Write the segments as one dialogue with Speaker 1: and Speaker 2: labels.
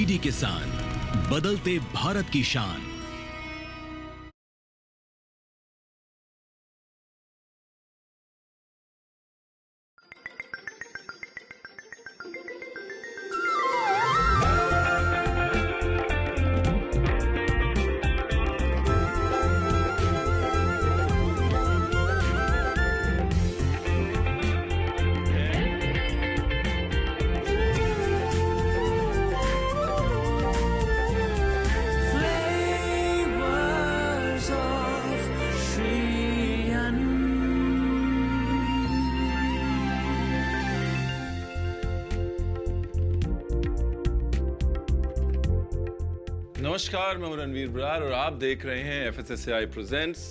Speaker 1: DD Kisan, बदलते भारत की शान।
Speaker 2: नमस्कार, मैं हूं रणवीर बरार और आप देख रहे हैं FSSAI presents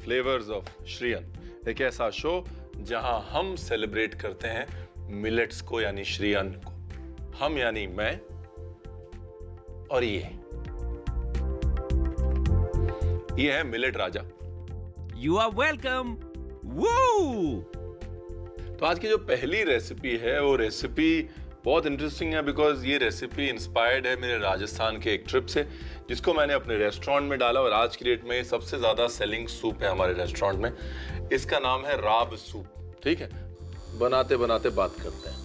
Speaker 2: flavours of Shriyan, एक ऐसा शो जहां हम सेलिब्रेट करते हैं मिलेट्स को यानी श्रीयन को। हम यानी मैं और ये है millet Raja.
Speaker 3: You are welcome. वो
Speaker 2: तो आज की जो पहली रेसिपी है वो रेसिपी बहुत इंटरेस्टिंग है बिकॉज ये रेसिपी इंस्पायर्ड है मेरे राजस्थान के एक ट्रिप से, जिसको मैंने अपने रेस्टोरेंट में डाला और आज की डेट में सबसे ज्यादा सेलिंग सूप है हमारे रेस्टोरेंट में। इसका नाम है राब सूप। ठीक है, बनाते बनाते बात करते हैं।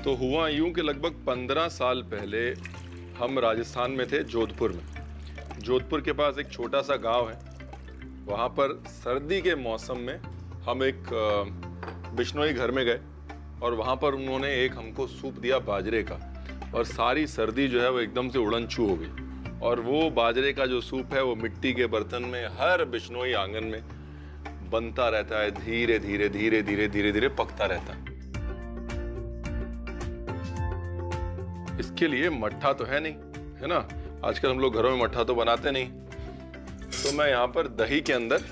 Speaker 2: तो हुआ यूं कि लगभग 15 साल पहले हम राजस्थान में थे, जोधपुर में। जोधपुर के पास एक छोटा सा गांव है। वहाँ पर सर्दी के मौसम में हम एक बिश्नोई घर में गए और वहाँ पर उन्होंने एक हमको सूप दिया बाजरे का, और सारी सर्दी जो है वो एकदम से उड़नछू हो गई। और वो बाजरे का जो सूप है वो मिट्टी के बर्तन में हर बिश्नोई आंगन में बनता रहता है, धीरे धीरे धीरे धीरे धीरे धीरे पकता रहता है। इसके लिए मट्ठा तो है नहीं, है ना। आजकल हम लोग घरों में मट्ठा तो बनाते नहीं। तो मैं यहाँ पर दही के अंदर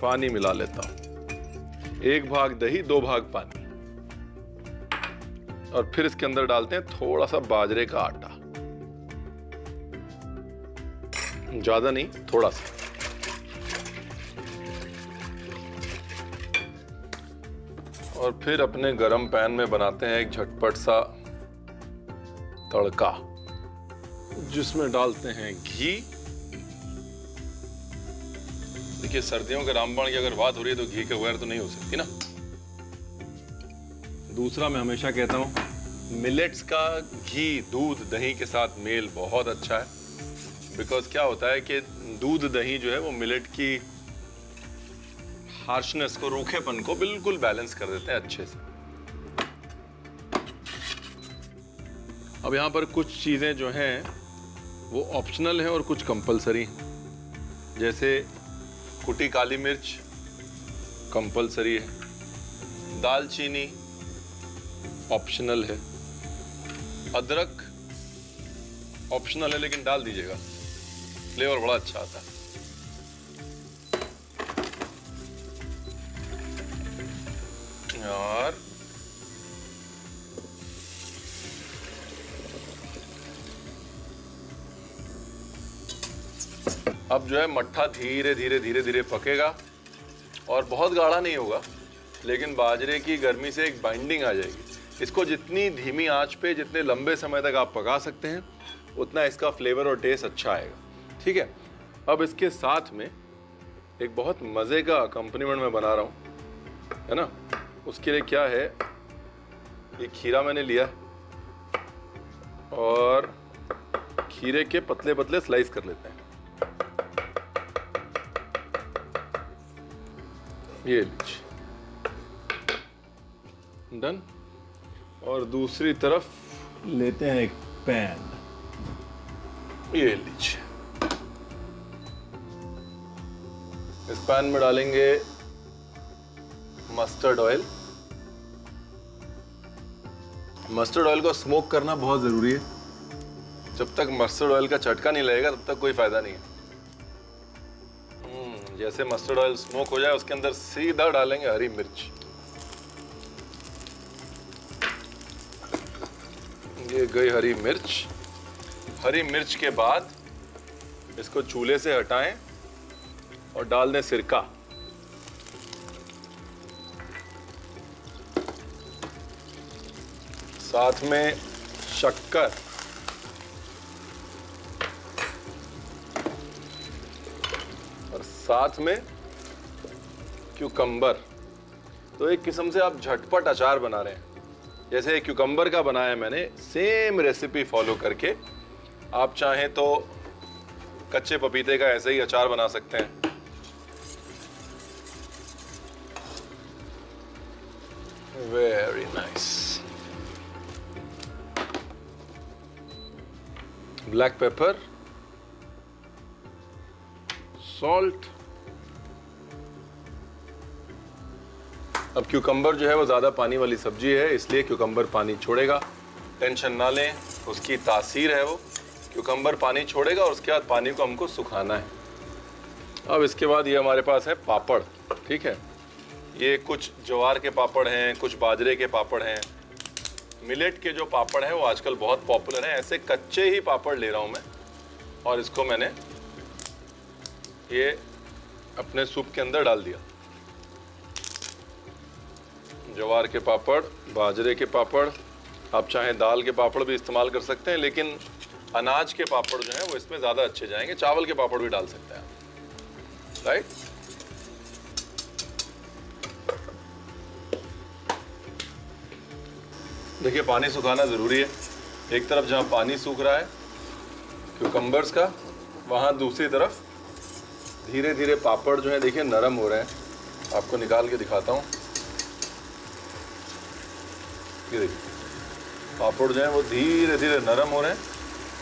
Speaker 2: पानी मिला लेता हूं। 1 भाग दही 2 भाग पानी, और फिर इसके अंदर डालते हैं थोड़ा सा बाजरे का आटा। ज्यादा नहीं, थोड़ा सा। और फिर अपने गरम पैन में बनाते हैं एक झटपट सा तड़का, जिसमें डालते हैं घी। देखिए, सर्दियों के रामबाण की अगर बात हो रही है तो घी के बगैर तो नहीं हो सकती ना। दूसरा, मैं हमेशा कहता हूं मिलेट्स का घी दूध दही के साथ मेल बहुत अच्छा है। बिकॉज क्या होता है कि दूध दही जो है वो मिलेट की हार्शनेस को, रूखेपन को बिल्कुल बैलेंस कर देते हैं अच्छे से। अब यहाँ पर कुछ चीजें जो हैं वो ऑप्शनल हैं और कुछ कंपलसरी हैं। जैसे कुटी काली मिर्च कंपलसरी है, दालचीनी ऑप्शनल है, अदरक ऑप्शनल है लेकिन डाल दीजिएगा, फ्लेवर बड़ा अच्छा आता है। और अब जो है मट्ठा धीरे धीरे धीरे धीरे पकेगा और बहुत गाढ़ा नहीं होगा, लेकिन बाजरे की गर्मी से एक बाइंडिंग आ जाएगी। इसको जितनी धीमी आंच पे जितने लंबे समय तक आप पका सकते हैं उतना इसका फ्लेवर और टेस्ट अच्छा आएगा। ठीक है, अब इसके साथ में एक बहुत मज़े का अकम्पनीमेंट मैं बना रहा हूँ, है ना। उसके लिए क्या है, ये खीरा मैंने लिया और खीरे के पतले पतले स्लाइस कर लेते हैं। ये लीजिए, डन। और दूसरी तरफ लेते हैं एक पैन, ये लीजिए। इस पैन में डालेंगे मस्टर्ड ऑयल। मस्टर्ड ऑयल को स्मोक करना बहुत जरूरी है। जब तक मस्टर्ड ऑयल का चटका नहीं लगेगा तब तक कोई फायदा नहीं है। जैसे मस्टर्ड ऑयल स्मोक हो जाए उसके अंदर सीधा डालेंगे हरी मिर्च। ये गई हरी मिर्च। हरी मिर्च के बाद इसको चूल्हे से हटाएं और डाल दें सिरका। साथ में शक्कर और साथ में क्यूकम्बर। तो एक किस्म से आप झटपट अचार बना रहे हैं। जैसे क्यूकम्बर का बनाया मैंने, सेम रेसिपी फॉलो करके आप चाहें तो कच्चे पपीते का ऐसे ही अचार बना सकते हैं। Very nice. Black pepper, salt. अब क्यूकम्बर जो है वो ज़्यादा पानी वाली सब्जी है, इसलिए क्यूकम्बर पानी छोड़ेगा। टेंशन ना लें, उसकी तासीर है वो। क्यूकम्बर पानी छोड़ेगा और उसके बाद पानी को हमको सुखाना है। अब इसके बाद ये हमारे पास है पापड़। ठीक है, ये कुछ ज्वार के पापड़ हैं, कुछ बाजरे के पापड़ हैं। मिलेट के जो पापड़ हैं वो आजकल बहुत पॉपुलर हैं। ऐसे कच्चे ही पापड़ ले रहा हूँ मैं और इसको मैंने ये अपने सूप के अंदर डाल दिया। ज्वार के पापड़, बाजरे के पापड़, आप चाहें दाल के पापड़ भी इस्तेमाल कर सकते हैं, लेकिन अनाज के पापड़ जो हैं वो इसमें ज़्यादा अच्छे जाएंगे। चावल के पापड़ भी डाल सकते हैं, राइट। देखिए, पानी सुखाना ज़रूरी है। एक तरफ जहाँ पानी सूख रहा है क्यूकम्बर्स का, वहाँ दूसरी तरफ धीरे धीरे पापड़ जो है देखिए नरम हो रहे हैं। आपको निकाल के दिखाता हूँ। ये देखिए, पापड़ जो है वो धीरे धीरे नरम हो रहे हैं।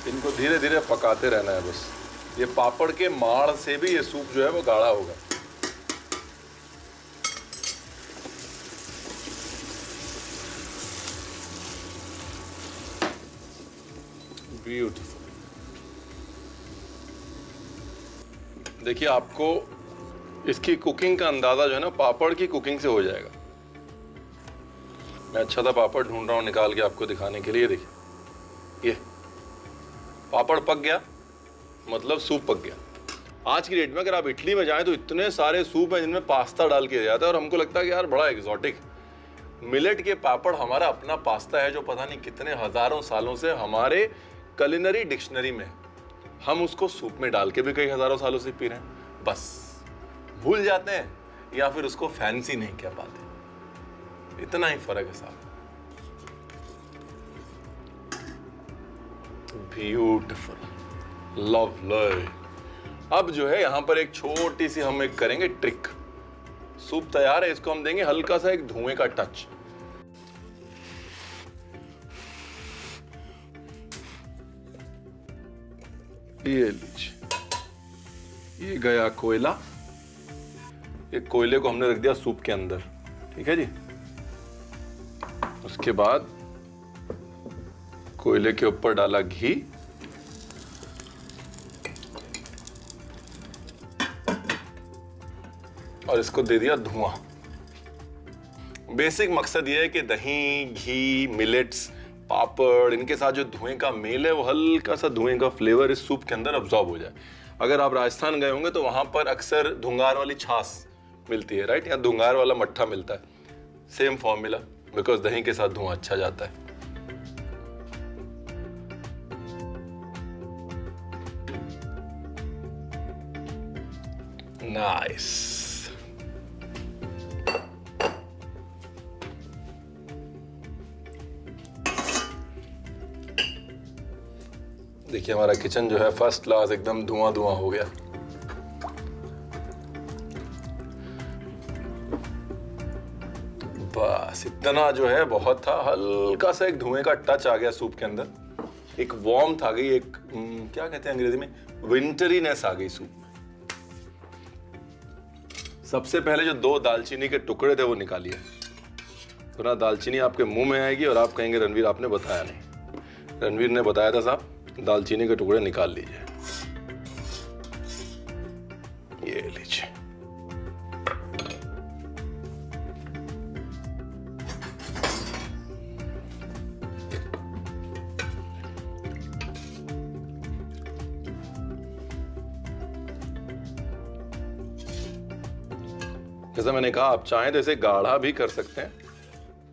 Speaker 2: इनको धीरे धीरे पकाते रहना है बस। ये पापड़ के माड़ से भी ये सूप जो है वो गाढ़ा होगा। ब्यूटीफुल। देखिए, आपको इसकी कुकिंग का अंदाजा जो है ना पापड़ की कुकिंग से हो जाएगा। मैं अच्छा सा पापड़ ढूंढ रहा हूँ निकाल के आपको दिखाने के लिए। देखिए, ये पापड़ पक गया, मतलब सूप पक गया। आज की डेट में अगर आप इटली में जाएं तो इतने सारे सूप हैं जिनमें पास्ता डाल के जाता है और हमको लगता है कि यार बड़ा एग्जॉटिक। मिलेट के पापड़ हमारा अपना पास्ता है जो पता नहीं कितने हजारों सालों से हमारे कुलिनरी डिक्शनरी में। हम उसको सूप में डाल के भी कई हजारों सालों से पी रहे हैं, बस भूल जाते हैं या फिर उसको फैंसी नहीं कह पाते। इतना ही फर्क है साहब। Beautiful, lovely. अब जो है यहाँ पर एक छोटी सी हम एक करेंगे ट्रिक। सूप तैयार है, इसको हम देंगे हल्का सा एक धुएं का टच। ये लीजिए, ये गया कोयला। ये कोयले को हमने रख दिया सूप के अंदर। ठीक है जी। उसके बाद कोयले के ऊपर डाला घी, और इसको दे दिया धुआं। बेसिक मकसद ये है कि दही, घी, मिलेट्स, पापड़, इनके साथ जो धुएं का मेल है वो हल्का सा धुएं का फ्लेवर इस सूप के अंदर अब्सॉर्ब हो जाए। अगर आप राजस्थान गए होंगे तो वहां पर अक्सर धुंगार वाली छाछ मिलती है, राइट, या धुंगार वाला मट्ठा मिलता है। सेम फॉर्मूला, बिकॉज दही के साथ धुआं अच्छा जाता है। नाइस। देखिए, हमारा किचन जो है फर्स्ट क्लास एकदम धुआं धुआं हो गया। बस इतना जो है बहुत था। हल्का सा एक धुएं का टच आ गया सूप के अंदर। एक वार्मथ आ गई, एक क्या कहते हैं अंग्रेजी में, विंटरीनेस आ गई सूप में। सबसे पहले जो 2 दालचीनी के टुकड़े थे वो निकालिए, वरना दालचीनी आपके मुंह में आएगी और आप कहेंगे रणवीर आपने बताया नहीं। रणवीर ने बताया था साहब, दालचीनी के टुकड़े निकाल लीजिए। ये लीजिए। जैसा मैंने कहा, आप चाहें तो इसे गाढ़ा भी कर सकते हैं,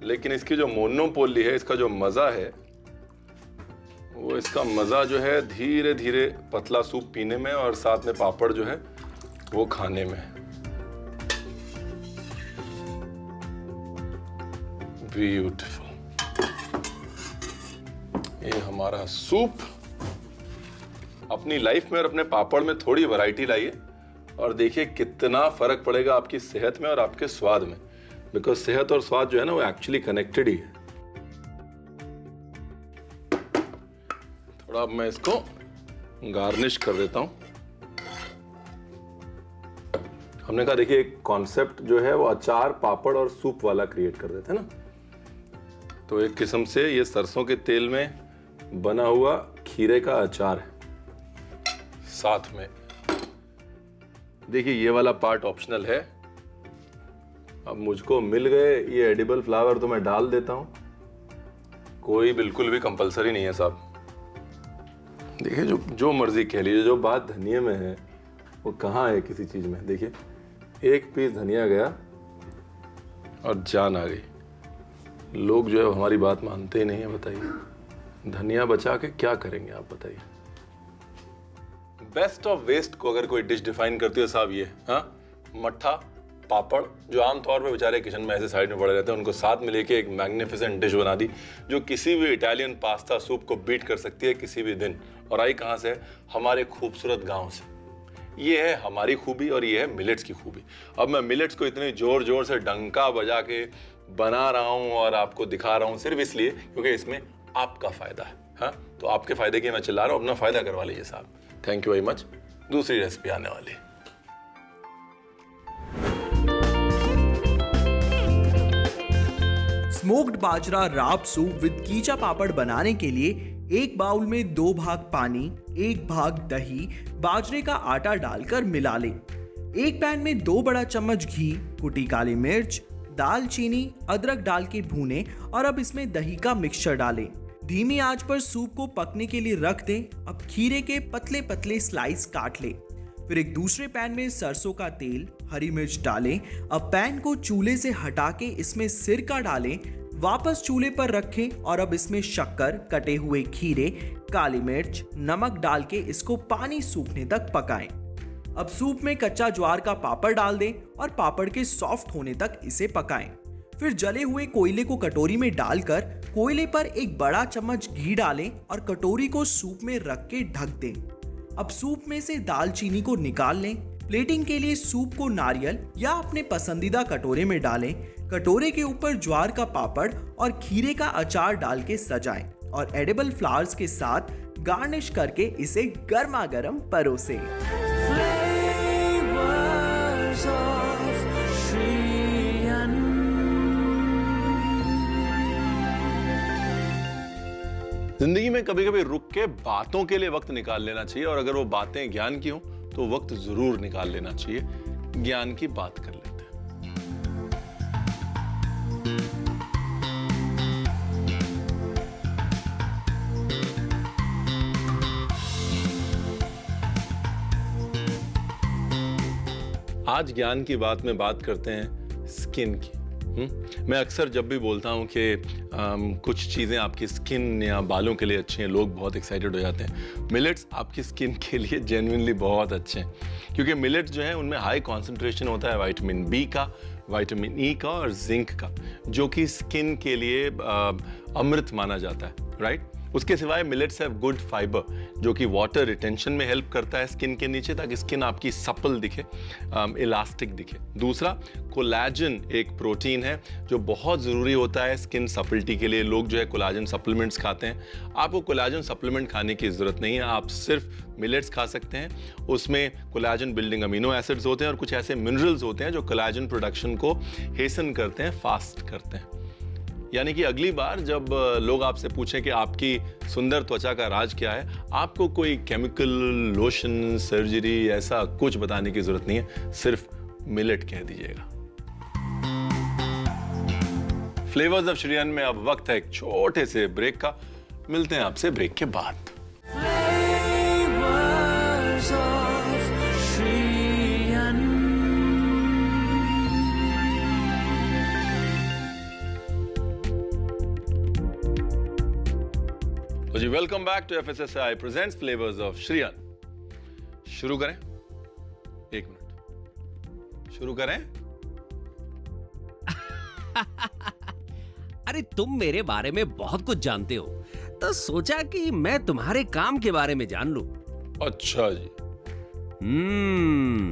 Speaker 2: लेकिन इसकी जो मोनोपोली है, इसका जो मज़ा है, वो इसका मज़ा जो है धीरे धीरे पतला सूप पीने में और साथ में पापड़ जो है वो खाने में। ब्यूटीफुल। ये हमारा सूप। अपनी लाइफ में और अपने पापड़ में थोड़ी वैरायटी लाइए और देखिए कितना फर्क पड़ेगा आपकी सेहत में और आपके स्वाद में। बिकॉज सेहत और स्वाद जो है ना, वो एक्चुअली कनेक्टेड ही है। थोड़ा अब मैं इसको गार्निश कर देता हूं। हमने कहा देखिए, एक कॉन्सेप्ट जो है वो अचार, पापड़ और सूप वाला क्रिएट कर देते हैं ना। तो एक किस्म से ये सरसों के तेल में बना हुआ खीरे का अचार है। साथ में देखिए, ये वाला पार्ट ऑप्शनल है। अब मुझको मिल गए ये एडिबल फ्लावर तो मैं डाल देता हूं। कोई बिल्कुल भी कंपलसरी नहीं है साहब। देखिए, जो मर्जी कह लीजिए, जो बात धनिया में है वो कहाँ है किसी चीज में। देखिए, एक पीस धनिया गया और जान आ गई। लोग जो है हमारी बात मानते ही नहीं है। बताइए, धनिया बचा के क्या करेंगे आप बताइए। बेस्ट ऑफ वेस्ट को अगर कोई डिश डिफाइन करती हो साहब, ये मट्ठा पापड़, जो आमतौर पे बेचारे किचन में ऐसे साइड में पड़े रहते हैं, उनको साथ में लेके एक मैग्निफिसेंट डिश बना दी जो किसी भी इटालियन पास्ता सूप को बीट कर सकती है किसी भी दिन। और आई कहाँ से? हमारे खूबसूरत गांव से। ये है हमारी खूबी और ये है मिलेट्स की खूबी। अब मैं मिलेट्स को इतने जोर जोर से डंका बजा के बना रहा हूँ और आपको दिखा रहा हूँ सिर्फ इसलिए क्योंकि इसमें आपका फायदा है। हाँ, तो आपके फायदे के मैं चिल्ला रहा हूँ, अपना फायदा करवा लीजिए साहब। Thank you very much. दूसरी रेसिपी आने वाली है।
Speaker 4: स्मोक्ड बाजरा राब सूप विद कीचा पापड़ बनाने के लिए एक बाउल में 2 भाग पानी, 1 भाग दही, बाजरे का आटा डालकर मिला लें। एक पैन में 2 बड़ा चम्मच घी, कुटी काली मिर्च, दालचीनी, अदरक डाल के भूनें और अब इसमें दही का मिक्सचर डालें। धीमी आंच पर सूप को पकने के लिए रख दें। अब खीरे के पतले पतले स्लाइस काट लें। फिर एक दूसरे पैन में सरसों का तेल, हरी मिर्च डालें। अब पैन को चूल्हे से हटा के इसमें सिरका डालें, वापस चूल्हे पर रखें और अब इसमें शक्कर, कटे हुए खीरे, काली मिर्च, नमक डाल के इसको पानी सूखने तक पकाएं। अब सूप में कच्चा ज्वार का पापड़ डाल दें और पापड़ के सॉफ्ट होने तक इसे पकाएं। फिर जले हुए कोयले को कटोरी में डालकर कोयले पर एक बड़ा चम्मच घी डालें और कटोरी को सूप में रख के ढक दें। अब सूप में से दालचीनी को निकाल लें। प्लेटिंग के लिए सूप को नारियल या अपने पसंदीदा कटोरे में डालें। कटोरे के ऊपर ज्वार का पापड़ और खीरे का अचार डाल के सजाएं और एडिबल फ्लावर्स के साथ गार्निश करके इसे गर्मा गर्म परोसें।
Speaker 2: जिंदगी में कभी कभी रुक के बातों के लिए वक्त निकाल लेना चाहिए, और अगर वो बातें ज्ञान की हो तो वक्त जरूर निकाल लेना चाहिए। ज्ञान की बात कर लेते हैं। आज ज्ञान की बात में बात करते हैं स्किन की। मैं अक्सर जब भी बोलता हूँ कि कुछ चीज़ें आपकी स्किन या बालों के लिए अच्छी हैं, लोग बहुत एक्साइटेड हो जाते हैं। मिलेट्स आपकी स्किन के लिए जेन्युइनली बहुत अच्छे हैं, क्योंकि मिलेट्स जो है उनमें हाई कॉन्सेंट्रेशन होता है विटामिन बी का, विटामिन ई का और जिंक का, जो कि स्किन के लिए अमृत माना जाता है, राइट। उसके सिवाय मिलेट्स हैव गुड फाइबर, जो कि वाटर रिटेंशन में हेल्प करता है स्किन के नीचे, ताकि स्किन आपकी सपल दिखे, इलास्टिक दिखे। दूसरा, कोलाजन एक प्रोटीन है जो बहुत ज़रूरी होता है स्किन सपलिटी के लिए। लोग जो है कोलाजन सप्लीमेंट्स खाते हैं। आपको कोलाजन सप्लीमेंट खाने की ज़रूरत नहीं है, आप सिर्फ मिलेट्स खा सकते हैं। उसमें कोलाजन बिल्डिंग अमीनो एसिड्स होते हैं और कुछ ऐसे मिनरल्स होते हैं जो कोलाजन प्रोडक्शन को हेसन करते हैं, फास्ट करते हैं। यानी कि अगली बार जब लोग आपसे पूछें कि आपकी सुंदर त्वचा का राज क्या है, आपको कोई केमिकल, लोशन, सर्जरी ऐसा कुछ बताने की जरूरत नहीं है, सिर्फ मिलेट कह दीजिएगा। फ्लेवर्स ऑफ श्रीयन में अब वक्त है एक छोटे से ब्रेक का। मिलते हैं आपसे ब्रेक के बाद। तो जी welcome back to FSSAI presents flavours of श्रीयन। शुरू करें? एक मिनट, शुरू करें?
Speaker 3: अरे तुम मेरे बारे में बहुत कुछ जानते हो, तो सोचा कि मैं तुम्हारे काम के बारे में जान लूं।
Speaker 2: अच्छा जी,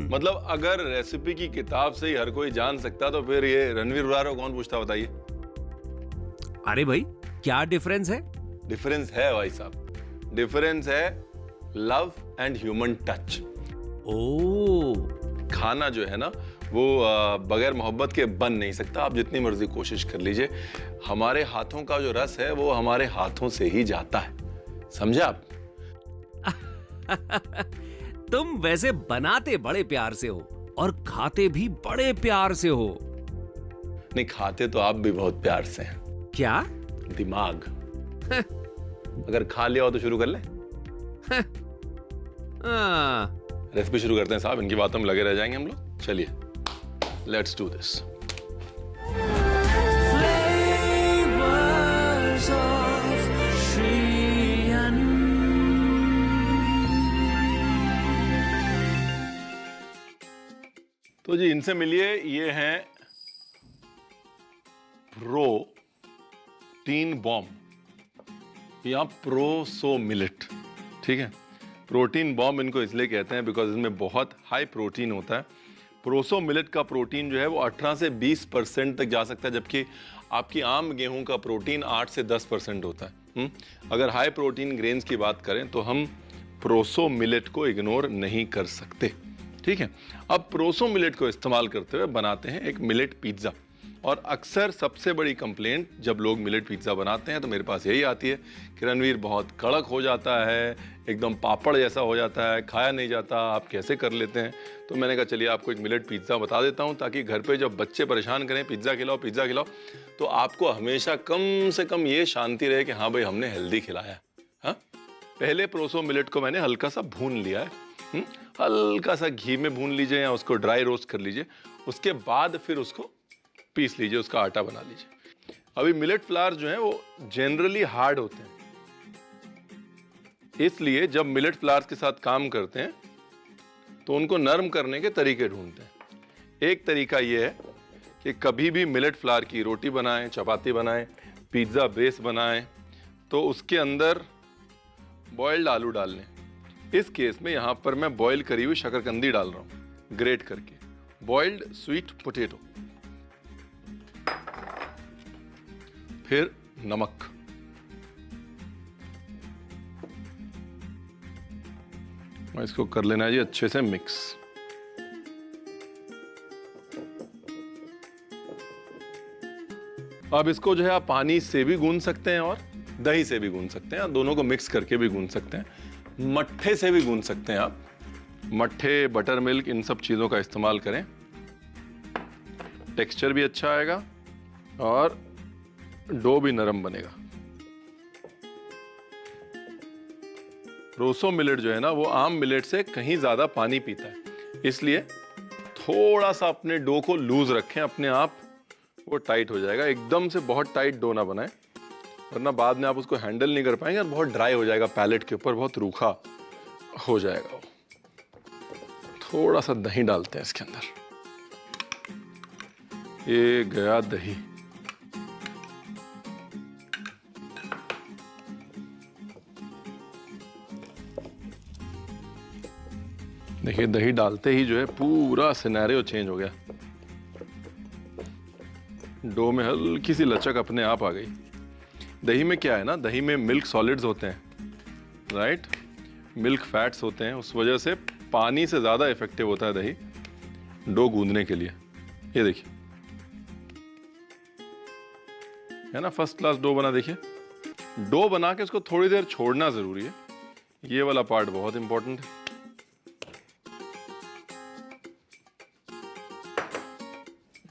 Speaker 2: मतलब अगर रेसिपी की किताब से ही हर कोई जान सकता तो फिर ये रणवीर बरार को कौन पूछता, बताइए।
Speaker 3: अरे भाई, क्या डिफरेंस है?
Speaker 2: डिफरेंस है भाई साहब, डिफरेंस है लव एंड ह्यूमन टच।
Speaker 3: ओ,
Speaker 2: खाना जो है ना वो बगैर मोहब्बत के बन नहीं सकता, आप जितनी मर्जी कोशिश कर लीजिए। हमारे हाथों का जो रस है वो हमारे हाथों से ही जाता है, समझे आप?
Speaker 3: तुम वैसे बनाते बड़े प्यार से हो और खाते भी बड़े प्यार से हो।
Speaker 2: नहीं, खाते तो आप भी बहुत प्यार से हैं।
Speaker 3: क्या?
Speaker 2: दिमाग। अगर खा लिया हो तो शुरू कर ले। रेसिपी शुरू करते हैं साहब, इनकी बातों में लगे रह जाएंगे हम लोग। चलिए, लेट्स डू दिस। तो जी इनसे मिलिए, ये हैं प्रोटीन बॉम्ब या प्रोसो मिलेट। ठीक है, प्रोटीन बॉम्ब इनको इसलिए कहते हैं बिकॉज इसमें बहुत हाई प्रोटीन होता है। प्रोसो मिलेट का प्रोटीन जो है वो 18 से 20% तक जा सकता है, जबकि आपकी आम गेहूं का प्रोटीन 8 से 10% होता है। अगर हाई प्रोटीन ग्रेन्स की बात करें तो हम प्रोसो मिलेट को इग्नोर नहीं कर सकते। ठीक है, अब प्रोसो मिलेट को इस्तेमाल करते हुए बनाते हैं एक मिलेट पिज्ज़ा। और अक्सर सबसे बड़ी कंप्लेंट जब लोग मिलेट पिज्ज़ा बनाते हैं तो मेरे पास यही आती है कि रणवीर बहुत कड़क हो जाता है, एकदम पापड़ जैसा हो जाता है, खाया नहीं जाता, आप कैसे कर लेते हैं? तो मैंने कहा चलिए आपको एक मिलेट पिज्ज़ा बता देता हूं, ताकि घर पे जब बच्चे परेशान करें पिज्ज़ा खिलाओ पिज्ज़ा खिलाओ, तो आपको हमेशा कम से कम ये शांति रहे कि हाँ भाई हमने हेल्दी खिलाया। हाँ, पहले प्रोसो मिलेट को मैंने हल्का सा भून लिया है, हल्का सा घी में भून लीजिए या उसको ड्राई रोस्ट कर लीजिए, उसके बाद फिर उसको पीस लीजिए, उसका आटा बना लीजिए। अभी मिलेट फ्लावर जो है वो जनरली हार्ड होते हैं, इसलिए जब मिलेट फ्लावर्स के साथ काम करते हैं तो उनको नरम करने के तरीके ढूंढते हैं। एक तरीका ये है कि कभी भी मिलेट फ्लावर की रोटी बनाएं, चपाती बनाएं, पिज्ज़ा बेस बनाएं तो उसके अंदर बॉइल्ड आलू डाल लें। इस केस में यहाँ पर मैं बॉईल करी हुई शकरकंदी डाल रहा हूँ, ग्रेट करके, बॉइल्ड स्वीट पोटैटो, फिर नमक, और इसको कर लेना है जी अच्छे से मिक्स। अब इसको जो है आप पानी से भी गूंद सकते हैं और दही से भी गूंद सकते हैं, दोनों को मिक्स करके भी गूंद सकते हैं, मट्ठे से भी गूंद सकते हैं आप। मट्ठे, बटर मिल्क, इन सब चीज़ों का इस्तेमाल करें, टेक्सचर भी अच्छा आएगा और डो भी नरम बनेगा। प्रोसो मिलेट जो है ना वो आम मिलेट से कहीं ज़्यादा पानी पीता है, इसलिए थोड़ा सा अपने डो को लूज रखें, अपने आप वो टाइट हो जाएगा। एकदम से बहुत टाइट डो ना बनाएं, वरना बाद में आप उसको हैंडल नहीं कर पाएंगे और बहुत ड्राई हो जाएगा, पैलेट के ऊपर बहुत रूखा हो जाएगा। थोड़ा सा दही डालते हैं इसके अंदर, ये गया दही। देखिए दही डालते ही जो है पूरा सिनेरियो चेंज हो गया, डो में हल्की सी लचक अपने आप आ गई। दही में क्या है ना, दही में मिल्क सॉलिड्स होते हैं, राइट, मिल्क फैट्स होते हैं, उस वजह से पानी से ज़्यादा इफेक्टिव होता है दही डो गूंदने के लिए। ये देखिए है ना, फर्स्ट क्लास डो बना। देखिए डो बना के उसको थोड़ी देर छोड़ना ज़रूरी है, ये वाला पार्ट बहुत इंपॉर्टेंट है।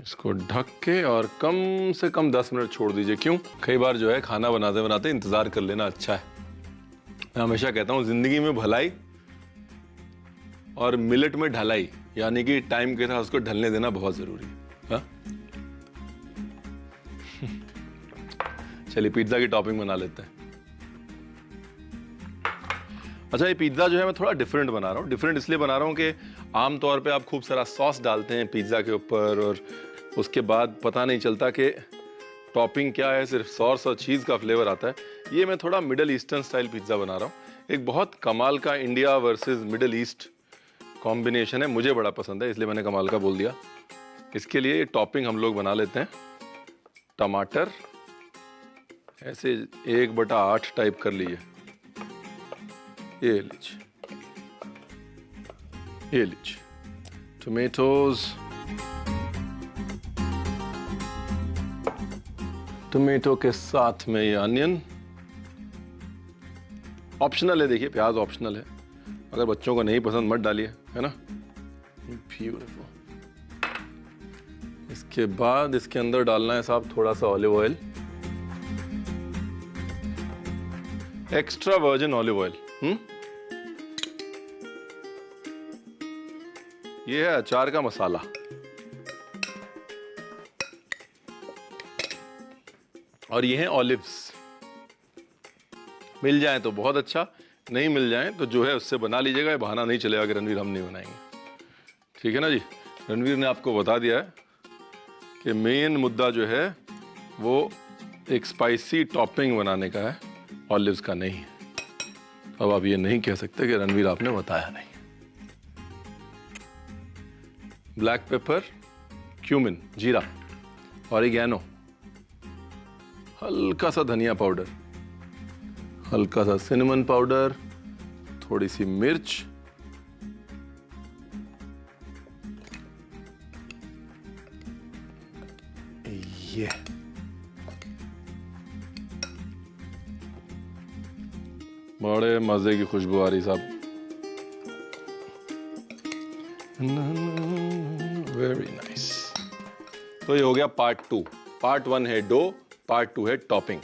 Speaker 2: इसको ढक के और कम से कम 10 मिनट छोड़ दीजिए। क्यों? कई बार जो है खाना बनाते बनाते इंतजार कर लेना अच्छा है। मैं हमेशा कहता हूँ जिंदगी में भलाई और मिलेट में ढलाई, यानी कि टाइम के साथ उसको ढलने देना बहुत जरूरी है। हाँ? चलिए पिज्जा की टॉपिंग बना लेते हैं। अच्छा, ये पिज्ज़ा जो है मैं थोड़ा डिफरेंट बना रहा हूँ। डिफरेंट इसलिए बना रहा हूँ कि आम तौर पे आप खूब सारा सॉस डालते हैं पिज़्ज़ा के ऊपर और उसके बाद पता नहीं चलता कि टॉपिंग क्या है, सिर्फ सॉस और चीज़ का फ्लेवर आता है। ये मैं थोड़ा मिडल ईस्टर्न स्टाइल पिज़्ज़ा बना रहा हूँ। एक बहुत कमाल का India versus middle east combination है, मुझे बड़ा पसंद है, इसलिए मैंने कमाल का बोल दिया। इसके लिए टॉपिंग हम लोग बना लेते हैं। टमाटर ऐसे 1/8 टाइप कर लीजिए। ये लीजिए, ये लीजिए। टोमेटोज, टोमेटो के साथ में ये अनियन ऑप्शनल है। देखिए, प्याज ऑप्शनल है, अगर बच्चों को नहीं पसंद मत डालिए, है ना। ब्यूटीफुल। इसके बाद इसके अंदर डालना है साहब थोड़ा सा olive oil, extra virgin olive oil. ये है अचार का मसाला। और ये है ऑलिव्स। मिल जाए तो बहुत अच्छा, नहीं मिल जाए तो जो है उससे बना लीजिएगा। ये बहाना नहीं चलेगा कि रणवीर हम नहीं बनाएंगे, ठीक है ना जी। रणवीर ने आपको बता दिया है कि मेन मुद्दा जो है वो एक स्पाइसी टॉपिंग बनाने का है, ऑलिव्स का नहीं है। अब आप ये नहीं कह सकते कि रणवीर आपने बताया नहीं। ब्लैक पेपर, क्यूमिन, जीरा, ऑरिगेनो, हल्का सा धनिया पाउडर, हल्का सा सिनेमन पाउडर, थोड़ी सी मिर्च, ये बड़े मजे की खुशबू आ रही साहब। Very nice. तो ये हो गया पार्ट 2। पार्ट 1 है डो, पार्ट 2 है टॉपिंग।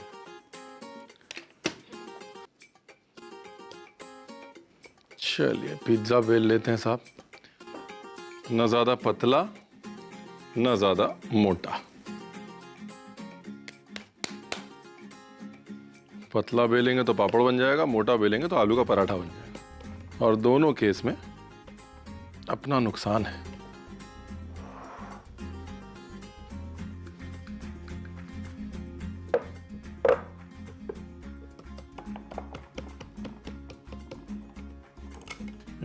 Speaker 2: चलिए पिज्जा बेल लेते हैं साहब, ना ज्यादा पतला ना ज्यादा मोटा। पतला बेलेंगे तो पापड़ बन जाएगा, मोटा बेलेंगे तो आलू का पराठा बन जाएगा। और दोनों केस में अपना नुकसान है।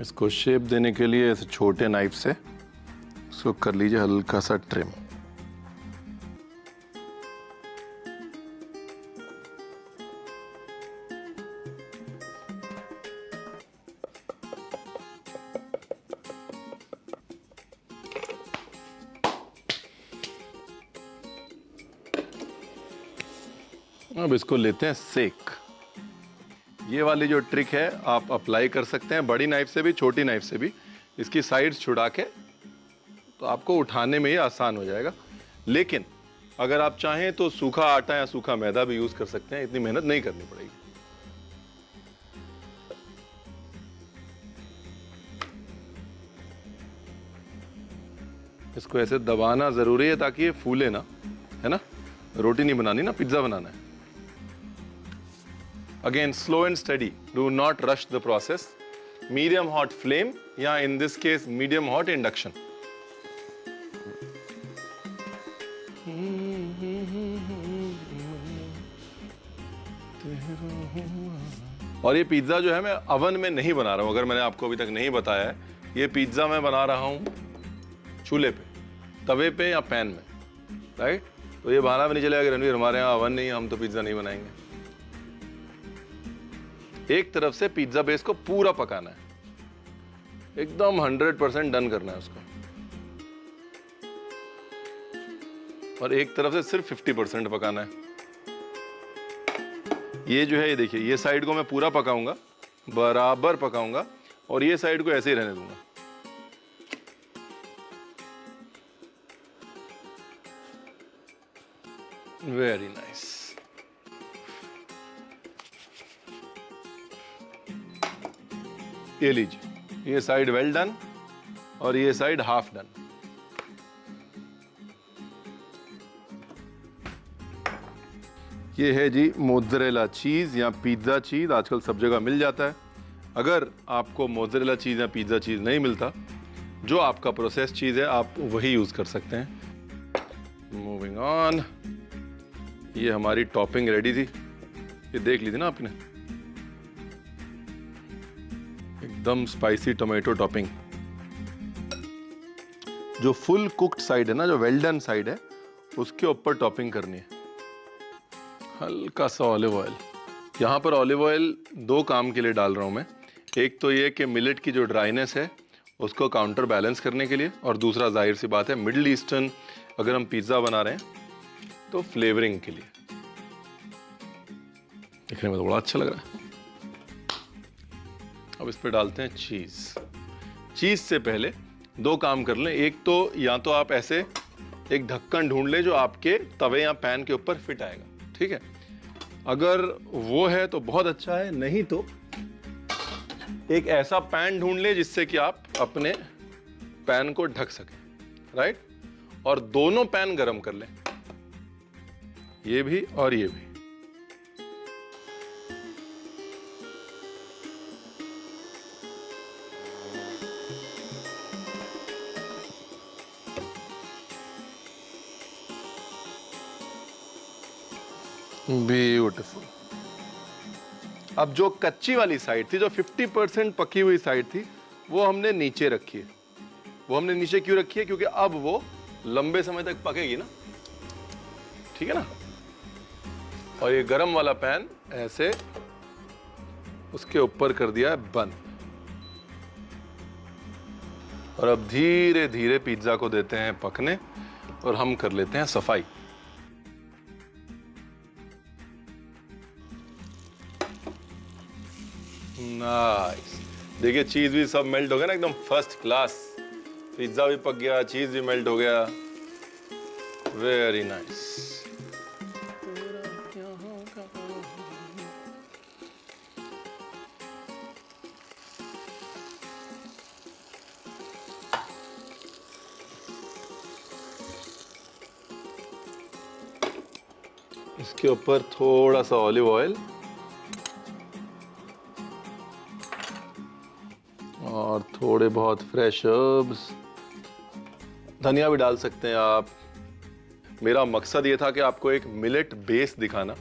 Speaker 2: इसको शेप देने के लिए ऐसे छोटे नाइफ से इसको कर लीजिए हल्का सा ट्रिम। अब इसको लेते हैं सेक। ये वाली जो ट्रिक है आप अप्लाई कर सकते हैं बड़ी नाइफ से भी, छोटी नाइफ से भी। इसकी साइड्स छुड़ा के तो आपको उठाने में ही आसान हो जाएगा। लेकिन अगर आप चाहें तो सूखा आटा या सूखा मैदा भी यूज कर सकते हैं, इतनी मेहनत नहीं करनी पड़ेगी। इसको ऐसे दबाना जरूरी है ताकि ये फूले ना, है ना। रोटी नहीं बनानी ना, पिज्जा बनाना है। Again, slow and steady. Do not rush the process. Medium hot flame, या in this case, medium hot induction. और ये पिज्जा जो है मैं अवन में नहीं बना रहा हूँ, अगर मैंने आपको अभी तक नहीं बताया है। ये पिज्जा मैं बना रहा हूँ चूल्हे पे, तवे पे या पैन में, राइट। तो ये बहाना भी नहीं चलेगा कि रणवीर हमारे यहाँ अवन नहीं है, हम तो पिज्जा नहीं बनाएंगे। एक तरफ से पिज्जा बेस को पूरा पकाना है, एकदम 100% डन करना है उसको। और एक तरफ से सिर्फ 50% पकाना है। ये जो है, ये देखिए, ये साइड को मैं पूरा पकाऊंगा, बराबर पकाऊंगा, और ये साइड को ऐसे ही रहने दूंगा। Very nice. ये लीजिए, ये साइड वेल डन और ये साइड हाफ डन। ये है जी मोज़रेला चीज या पिज्जा चीज, आजकल सब जगह मिल जाता है। अगर आपको मोज़रेला चीज़ या पिज़्ज़ा चीज़ नहीं मिलता, जो आपका प्रोसेस चीज़ है आप वही यूज़ कर सकते हैं। मूविंग ऑन, ये हमारी टॉपिंग रेडी थी, ये देख ली थी ना आपने, एकदम स्पाइसी टोमेटो टॉपिंग। जो फुल कुक्ड साइड है ना, जो वेल डन साइड है, उसके ऊपर टॉपिंग करनी है। हल्का सा ऑलिव ऑयल, यहाँ पर ऑलिव ऑयल 2 काम के लिए डाल रहा हूँ मैं। एक तो ये कि मिलेट की जो ड्राइनेस है उसको काउंटर बैलेंस करने के लिए, और दूसरा जाहिर सी बात है मिडिल ईस्टर्न अगर हम पिज़्ज़ा बना रहे हैं तो फ्लेवरिंग के लिए। दिखने में तो बड़ा अच्छा लग रहा है। अब इस पर डालते हैं चीज़। चीज़ से पहले 2 काम कर लें। एक तो या तो आप ऐसे एक ढक्कन ढूंढ लें जो आपके तवे या पैन के ऊपर फिट आएगा, ठीक है। अगर वो है तो बहुत अच्छा है, नहीं तो एक ऐसा पैन ढूंढ लें जिससे कि आप अपने पैन को ढक सकें, राइट। और दोनों पैन गरम कर लें, ये भी और ये भी। ब्यूटीफुल। अब जो कच्ची वाली साइड थी, जो 50% पकी हुई साइड थी, वो हमने नीचे रखी है। वो हमने नीचे क्यों रखी है? क्योंकि अब वो लंबे समय तक पकेगी ना, ठीक है ना। और ये गरम वाला पैन ऐसे उसके ऊपर कर दिया है बंद। और अब धीरे धीरे पिज्जा को देते हैं पकने और हम कर लेते हैं सफाई। नाइस। देखिए चीज भी सब मेल्ट हो गया ना, एकदम फर्स्ट क्लास। पिज्जा भी पक गया, चीज भी मेल्ट हो गया। Very nice. इसके ऊपर थोड़ा सा ऑलिव ऑयल और थोड़े बहुत फ्रेश हर्ब्स, धनिया भी डाल सकते हैं आप। मेरा मकसद ये था कि आपको एक मिलेट बेस दिखाना।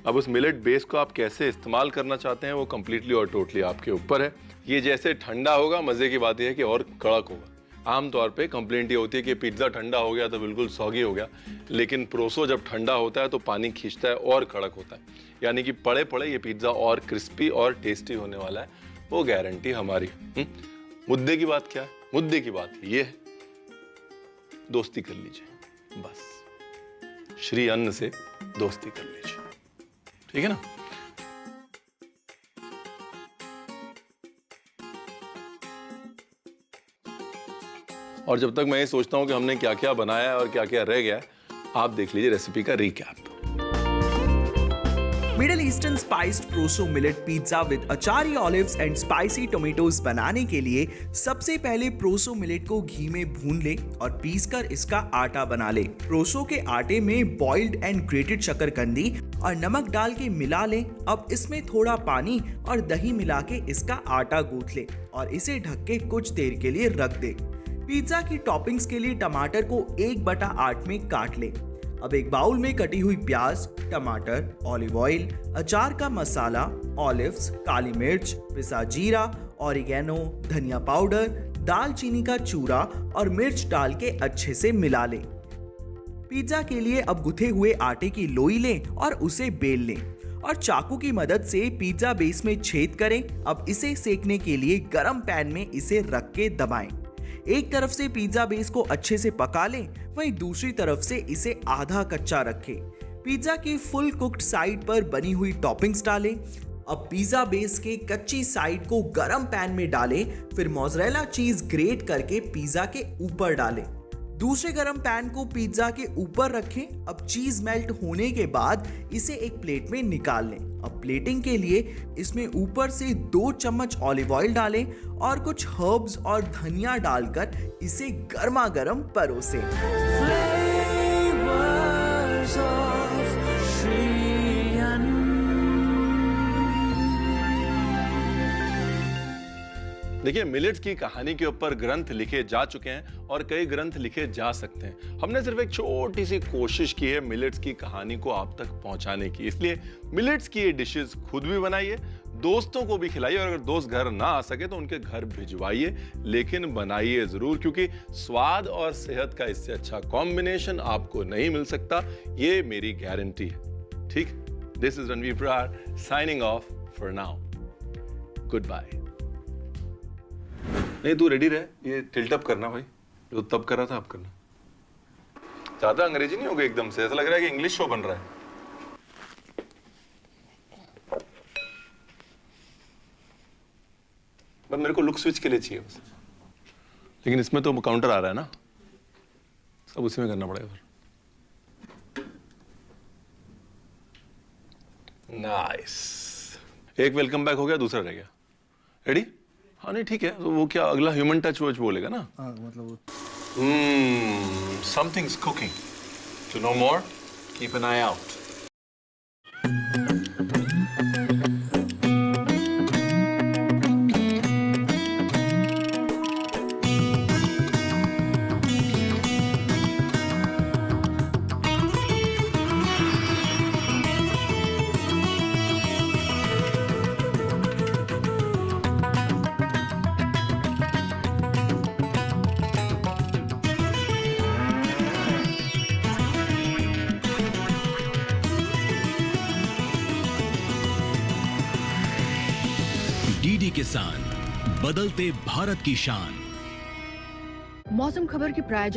Speaker 2: अब उस मिलेट बेस को आप कैसे इस्तेमाल करना चाहते हैं वो कम्प्लीटली और टोटली आपके ऊपर है। ये जैसे ठंडा होगा, मज़े की बात यह है कि और कड़क होगा। आमतौर पे कंप्लेंट ये होती है कि पिज्ज़ा ठंडा हो गया तो बिल्कुल सॉगी हो गया, लेकिन प्रोसो जब ठंडा होता है तो पानी खींचता है और कड़क होता है। यानी कि पड़े पड़े ये पिज्ज़ा और क्रिस्पी और टेस्टी होने वाला है, वो गारंटी हमारी। मुद्दे की बात क्या है? मुद्दे की बात ये है, दोस्ती कर लीजिए बस। श्री अन्न से दोस्ती कर लीजिए, ठीक है ना। और जब तक मैं ये सोचता हूं कि हमने क्या क्या बनाया है और क्या क्या रह गया है, आप देख लीजिए रेसिपी का recap.
Speaker 4: Middle eastern spiced proso millet pizza with achari olives and spicy tomatoes बनाने के लिए सबसे पहले प्रोसो मिलेट को घी में भून ले और पीसकर इसका आटा बना ले। प्रोसो के आटे में बॉइल्ड एंड ग्रेटेड शकरकंदी और नमक डाल के मिला ले। अब इसमें थोड़ा पानी और दही मिला के इसका आटा गूंथ ले और इसे ढक के कुछ देर के लिए रख दे। पिज्जा की टॉपिंग्स के लिए टमाटर को 1/8 में काट ले। अब एक बाउल में कटी हुई प्याज, टमाटर, ऑलिव ऑयल, अचार का मसाला, ऑलिव्स, काली मिर्च, पिसा जीरा, ऑरिगेनो, धनिया पाउडर, दालचीनी का चूरा और मिर्च डाल के अच्छे से मिला लें। पिज्जा के लिए अब गुथे हुए आटे की लोई लें और उसे बेल लें और चाकू की मदद से पिज्जा बेस में छेद करें। अब इसे सेकने के लिए गरम पैन में इसे रख के दबाएं। एक तरफ से पिज्जा बेस को अच्छे से पका लें, वहीं दूसरी तरफ से इसे आधा कच्चा रखें। पिज्जा की फुल कुक्ड साइड पर बनी हुई टॉपिंग्स डालें। अब पिज्जा बेस के कच्ची साइड को गरम पैन में डालें, फिर मोज़रेला चीज ग्रेट करके पिज्जा के ऊपर डालें। दूसरे गरम पैन को पिज्जा के ऊपर रखें। अब चीज मेल्ट होने के बाद इसे एक प्लेट में निकाल लें। अब प्लेटिंग के लिए इसमें ऊपर से 2 चम्मच ऑलिव ऑयल डालें और कुछ हर्ब्स और धनिया डालकर इसे गर्मा गर्म परोसें।
Speaker 2: देखिए, मिलेट्स की कहानी के ऊपर ग्रंथ लिखे जा चुके हैं और कई ग्रंथ लिखे जा सकते हैं। हमने सिर्फ एक छोटी सी कोशिश की है मिलेट्स की कहानी को आप तक पहुंचाने की। इसलिए मिलेट्स की ये डिशेस खुद भी बनाइए, दोस्तों को भी खिलाइए और अगर दोस्त घर ना आ सके तो उनके घर भिजवाइए, लेकिन बनाइए जरूर, क्योंकि स्वाद और सेहत का इससे अच्छा कॉम्बिनेशन आपको नहीं मिल सकता, ये मेरी गारंटी है। ठीक, this is Ranveer Brar signing off for now. Good bye. नहीं, तू रेडी रहे, ये टिल्ट अप करना भाई, जो तब कर रहा था आप करना। ज्यादा अंग्रेजी नहीं होगा एकदम से, ऐसा लग रहा है कि इंग्लिश शो बन रहा है। बस मेरे को लुक स्विच के लिए चाहिए बस, लेकिन इसमें तो काउंटर आ रहा है ना, सब उसी में करना पड़ेगा फिर। नाइस, एक वेलकम बैक हो गया, दूसरा रह गया। रेडी? हाँ नहीं ठीक है, तो वो क्या अगला ह्यूमन टच वच बोलेगा ना?
Speaker 5: हाँ मतलब
Speaker 2: somethings cooking. To know more, keep an eye out.
Speaker 1: DD Kisan, बदलते भारत की शान।
Speaker 6: मौसम खबर के प्रायोजक